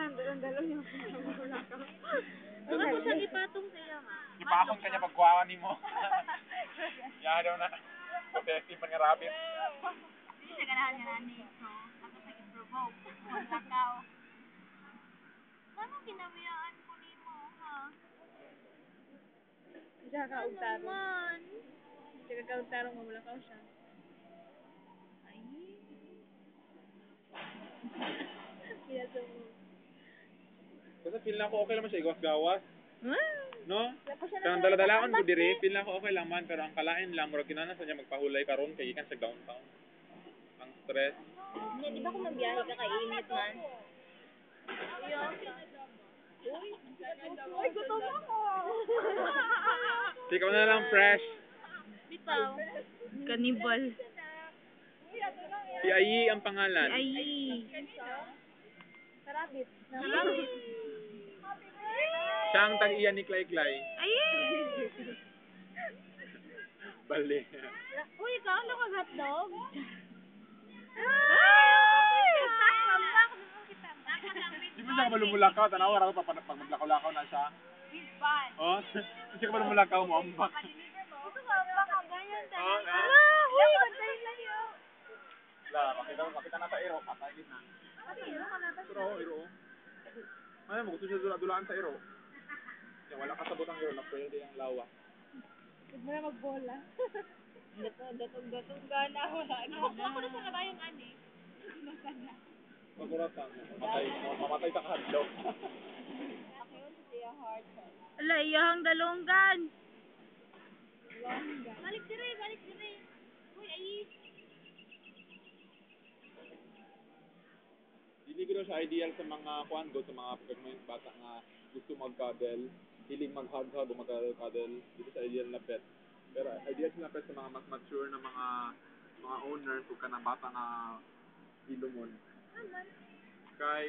Dalo yung Bulakaw. Ano mo siya ipatong sa'yo nga? Ipakon ka niya pagkuhaan ni mo. Yaha daw na. Effective man nga rabbit. Hindi siya ganahan nga nani. So, ako sa i-provoke. Bulakaw. Paano kinamiyaan ko ni mo, ha? Siya kaugtaro. Man. Siya kaugtaro mo Bulakaw siya. Ay. Piyaso mo. Kasi feel na ako okay lang man siya gawas-gawas. No? Tapos siya Kang dala-dalaon ko diri, feel na ako okay lang man, pero ang kalain lang murag kinahanglan sa niya magpahulay karon kay ikan sa downtown. Ang stress. Hindi, di ba kung magbiyahe ka kay init man? Uy, gutom ako! Ikaw na lang fresh. Bitaw. Kanibal. Si Ayi ang pangalan. Ay. Karabit. Siya ang tag-iyan ni Clay-Clay. Ay. Bali. Uy, ikaw ano ka hotdog? Di ba siya ka malumulakaw? Tanaw, araw pa pag maglakaw-lakaw na siya. Oh, hindi ka malumulakaw mo. Ambak. Oh, nga. La, makita na sa iro. Patay na. Pero, iro. Ay, mo gusto siya dulaan sa iro. Kaya wala kasabot ang iro na pwede ang lawa. Huwag mo na magbola. Gatong gana. Wala na. Ako na sa kabayong ani. Maguratan. Mamatay sa kahadlaw. Ala, iyahang dalonggan. Balik dire. Uy, ay. Hindi ko daw siya ideal sa mga kuan sa mga pagmay bata nga gusto mag-cuddle, hiling mag-hug-hug o mag-cuddle. Dito sa ideal na pet. Pero ideal sila pet sa mga mas mature na mga owners o kanang bata nga ilumon. Kay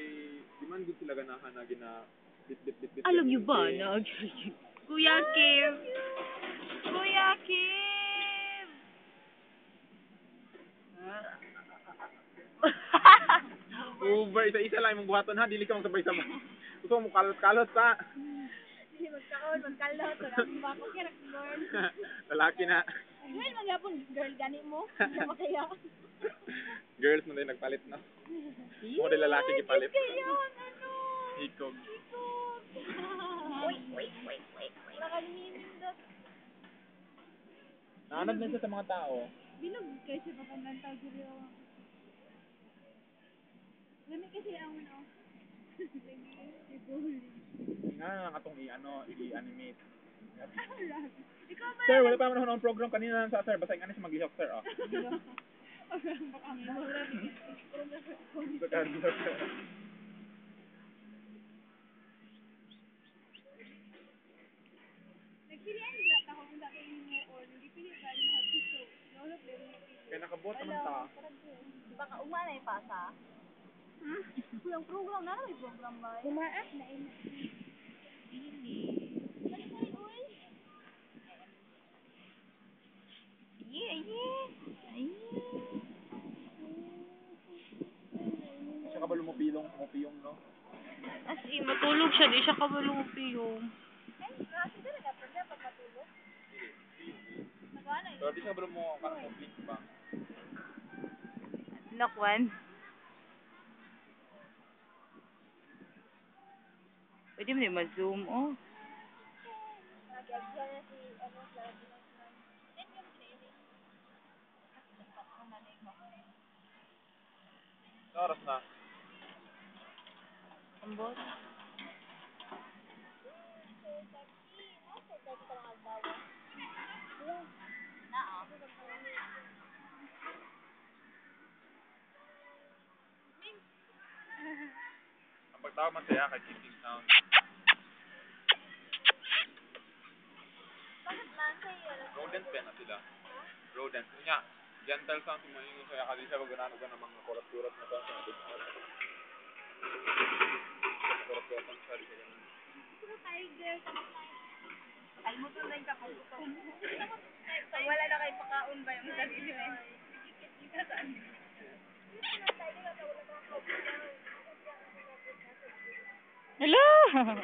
di man gid sila ganahan na gina bit. Alam niyo ba na Kuya Kim? Kuya Kim! Uber, isa lang imong buhaton ha, dili ka magsabay-sabay. Gusto mo kalot-kalot sa. Hindi magkalot. Ang bako kaya nag-girl. Lalaki na. Girl, magyapon. Girl, gani mo. Hindi mo kaya. Girls mo din nagpalit na. Mo din lalaki gipalit. Yun, ano? Hikog. Wait. Nakalimindot. Naanad na siya sa mga tao. Bilog kasi pa kung lantaw dito. Gani kasi ang ano. Nga ang atong i-animate. Ikaw ba? Sir, wala pa naman ako ng program kanina lang sa sir. Basta nga siya mag-ihok sir, oh. Sa kanila. Nagpilihan nila ako kung dati mo or hindi pili ba yung hot so. Lolo pero Kaya nakabot naman ta. Baka umana yung pasa? yung program na may program ba? Umaat na ina. Yeah. Siya ka ba lumupilong, no? As in, matulog siya. Di siya kabalupiyong. Pero di siya ba parang blink ba? Nakwan. Pwede mo na ma-zoom, oh. Oras na. Ambot. Ang pagtawag man saya kay kicking sound. Rodent pa na sila. Rodent. Nga, gentle sound mo yung saya kasi siya wag ng mga kurat-kurat na sound sa atin. Kurat-kurat ang sari sa ganun. Ay mo to lang ka kung gusto mo. Wala na kayo pakaon ba yung sarili mo? Hello!